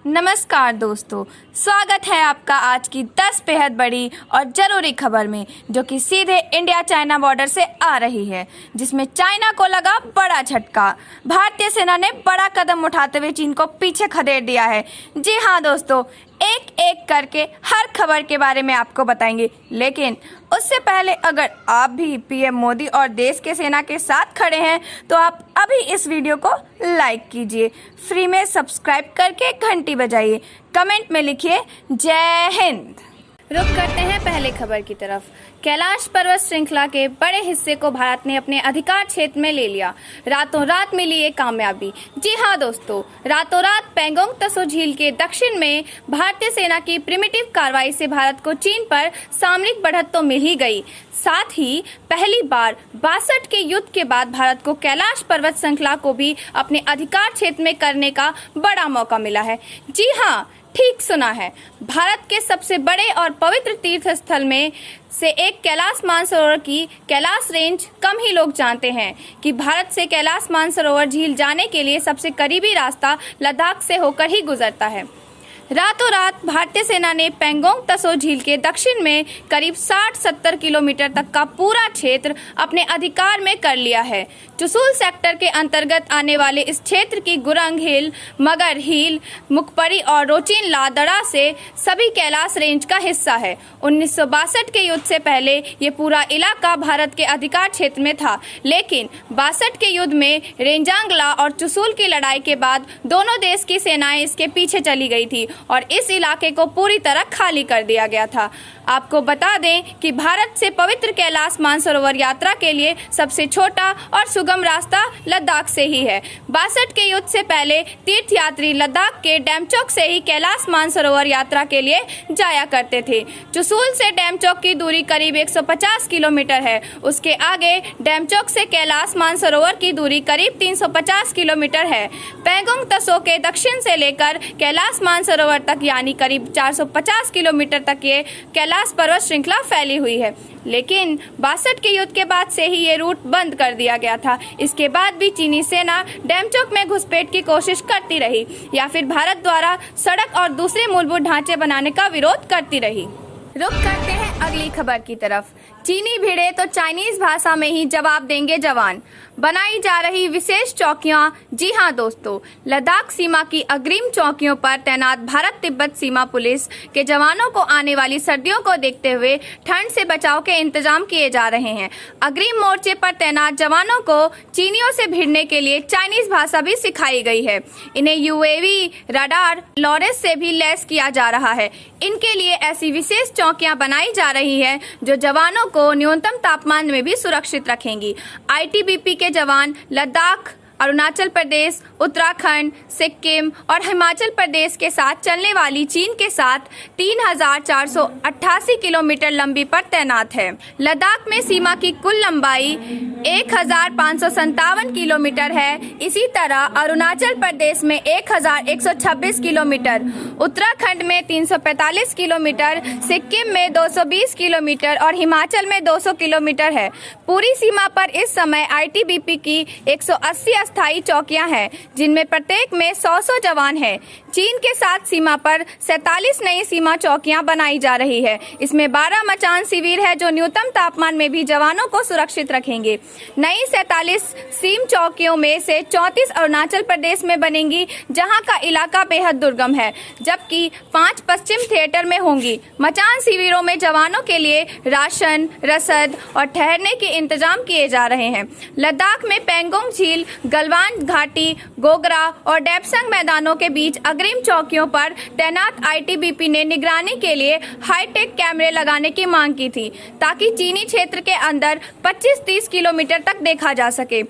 नमस्कार दोस्तों, स्वागत है आपका आज की 10 बेहद बड़ी और ज़रूरी खबर में, जो कि सीधे इंडिया चाइना बॉर्डर से आ रही है, जिसमें चाइना को लगा बड़ा झटका। भारतीय सेना ने बड़ा कदम उठाते हुए चीन को पीछे खदेड़ दिया है। जी हाँ दोस्तों, एक एक करके हर खबर के बारे में आपको बताएंगे, लेकिन उससे पहले अगर आप भी पीएम मोदी और देश के सेना के साथ खड़े हैं तो आप अभी इस वीडियो को लाइक कीजिए, फ्री में सब्सक्राइब करके घंटी बजाइए, कमेंट में लिखिए जय हिंद। रुक करते हैं पहले खबर की तरफ। कैलाश पर्वत श्रृंखला के बड़े हिस्से को भारत ने अपने अधिकार क्षेत्र में ले लिया। रातों रात मिली ये कामयाबी। जी हाँ दोस्तों, रातों रात पैंगोंग त्सो झील के दक्षिण में भारतीय सेना की प्रिमिटिव कार्रवाई से भारत को चीन पर सामरिक बढ़त तो मिल ही गई, साथ ही पहली बार 62 के युद्ध के बाद भारत को कैलाश पर्वत श्रृंखला को भी अपने अधिकार क्षेत्र में करने का बड़ा मौका मिला है। जी हाँ, ठीक सुना है, भारत के सबसे बड़े और पवित्र तीर्थ स्थल में से एक कैलाश मानसरोवर की कैलाश रेंज कम ही लोग जानते हैं कि भारत से कैलाश मानसरोवर झील जाने के लिए सबसे करीबी रास्ता लद्दाख से होकर ही गुजरता है। रातों रात भारतीय सेना ने पैंगोंग त्सो झील के दक्षिण में करीब 60-70 किलोमीटर तक का पूरा क्षेत्र अपने अधिकार में कर लिया है। चुशुल सेक्टर के अंतर्गत आने वाले इस क्षेत्र की गुरंग हिल, मगर हिल, मुखपरी और रोचिन लादड़ा से सभी कैलाश रेंज का हिस्सा है। 1962 के युद्ध से पहले ये पूरा इलाका भारत के अधिकार क्षेत्र में था, लेकिन 62 के युद्ध में रेंजांगला और चुशुल की लड़ाई के बाद दोनों देश की सेनाएं इसके पीछे चली गई थी और इस इलाके को पूरी तरह खाली कर दिया गया था। आपको बता दें कि भारत से पवित्र कैलाश मानसरोवर यात्रा के लिए सबसे छोटा और सुगम रास्ता लद्दाख से ही है। 62 के युद्ध से पहले तीर्थयात्री लद्दाख के डेमचोक से ही कैलाश मानसरोवर यात्रा के लिए जाया करते थे। चुशुल से डेमचोक की दूरी करीब 150 किलोमीटर है। उसके आगे डेमचोक से कैलाश मानसरोवर की दूरी करीब 350 किलोमीटर है। पैंगोंग त्सो के दक्षिण से लेकर कैलाश मानसरोवर तक यानी करीब 450 किलोमीटर तक ये कैलाश पर्वत श्रृंखला फैली हुई है, लेकिन 62 के युद्ध के बाद से ही ये रूट बंद कर दिया गया था। इसके बाद भी चीनी सेना डेमचोक में घुसपैठ की कोशिश करती रही या फिर भारत द्वारा सड़क और दूसरे मूलभूत ढांचे बनाने का विरोध करती रही। रुक करते हैं अगली खबर की तरफ। चीनी भिड़े तो चाइनीज भाषा में ही जवाब देंगे जवान, बनाई जा रही विशेष चौकियां। जी हां दोस्तों, लद्दाख सीमा की अग्रिम चौकियों पर तैनात भारत तिब्बत सीमा पुलिस के जवानों को आने वाली सर्दियों को देखते हुए ठंड से बचाव के इंतजाम किए जा रहे हैं। अग्रिम मोर्चे पर तैनात जवानों को चीनियों से भिड़ने के लिए चाइनीज भाषा भी सिखाई गई है। इन्हें यूएवी, रडार, लॉरेस से भी लैस किया जा रहा है। इनके लिए ऐसी विशेष चौकियां बनाई जा रही है जो जवानों को न्यूनतम तापमान में भी सुरक्षित रखेंगी। आईटीबीपी के जवान लद्दाख, अरुणाचल प्रदेश, उत्तराखंड, सिक्किम और हिमाचल प्रदेश के साथ चलने वाली चीन के साथ 3488 किलोमीटर लंबी पर तैनात है। लद्दाख में सीमा की कुल लंबाई 1557 किलोमीटर है। इसी तरह अरुणाचल प्रदेश में 1126 किलोमीटर, उत्तराखंड में 345 किलोमीटर, सिक्किम में 220 किलोमीटर और हिमाचल में 200 किलोमीटर है। पूरी सीमा पर इस समय आईटीबीपी की 180 अस्थायी चौकियां हैं, जिनमें प्रत्येक में 100 जवान हैं। चीन के साथ सीमा पर 47 नई सीमा चौकियां बनाई जा रही है। इसमें 12 मचान शिविर है जो न्यूनतम तापमान में भी जवानों को सुरक्षित रखेंगे। नई 47 सीम चौकियों में से 34 अरुणाचल प्रदेश में बनेंगी, जहां का इलाका बेहद दुर्गम है, जबकि 5 पश्चिम थिएटर में होंगी। मचान शिविरों में जवानों के लिए राशन, रसद और ठहरने के इंतजाम किए जा रहे हैं। लद्दाख में पैंगोंग झील, गलवान घाटी, गोगरा और डेप्संग मैदानों के बीच अग्रिम चौकियों पर तैनात आईटीबीपी ने निगरानी के लिए हाईटेक कैमरे लगाने की मांग की थी, ताकि चीनी क्षेत्र के अंदर 25-30 किलोमीटर तक देखा जा सके।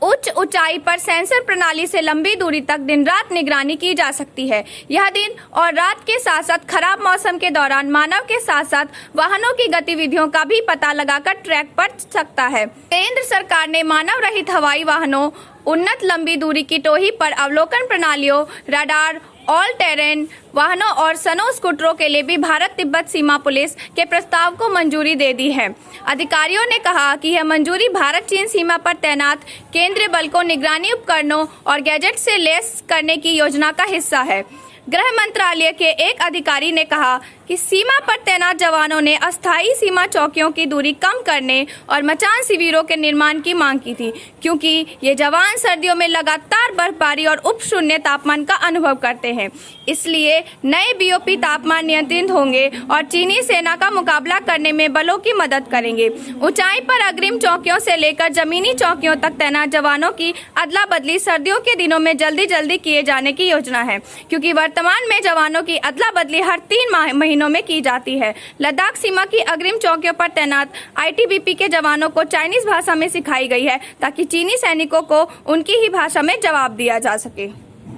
उच्च ऊंचाई पर सेंसर प्रणाली से लंबी दूरी तक दिन रात निगरानी की जा सकती है। यह दिन और रात के साथ साथ खराब मौसम के दौरान मानव के साथ साथ वाहनों की गतिविधियों का भी पता लगाकर ट्रैक पर सकता है। केंद्र सरकार ने मानव रहित हवाई वाहनों, उन्नत लंबी दूरी की टोही पर अवलोकन प्रणालियों, रडार, ऑल टेरेन वाहनों और स्नो स्कूटरों के लिए भी भारत तिब्बत सीमा पुलिस के प्रस्ताव को मंजूरी दे दी है। अधिकारियों ने कहा कि यह मंजूरी भारत चीन सीमा पर तैनात केंद्रीय बल को निगरानी उपकरणों और गैजेट से लैस करने की योजना का हिस्सा है। गृह मंत्रालय के एक अधिकारी ने कहा कि सीमा पर तैनात जवानों ने अस्थायी सीमा चौकियों की दूरी कम करने और मचान शिविरों के निर्माण की मांग की थी, क्योंकि ये जवान सर्दियों में लगातार बर्फबारी और उप शून्य तापमान का अनुभव करते हैं। इसलिए नए बीओपी तापमान नियंत्रित होंगे और चीनी सेना का मुकाबला करने में बलों की मदद करेंगे। ऊंचाई पर अग्रिम चौकियों से लेकर जमीनी चौकियों तक तैनात जवानों की अदला बदली सर्दियों के दिनों में जल्दी किए जाने की योजना है, क्योंकि वर्तमान में जवानों की अदला बदली हर 3 महीनों में की जाती है। लद्दाख सीमा की अग्रिम चौकियों पर तैनात आईटीबीपी के जवानों को चाइनीज भाषा में सिखाई गई है, ताकि चीनी सैनिकों को उनकी ही भाषा में जवाब दिया जा सके।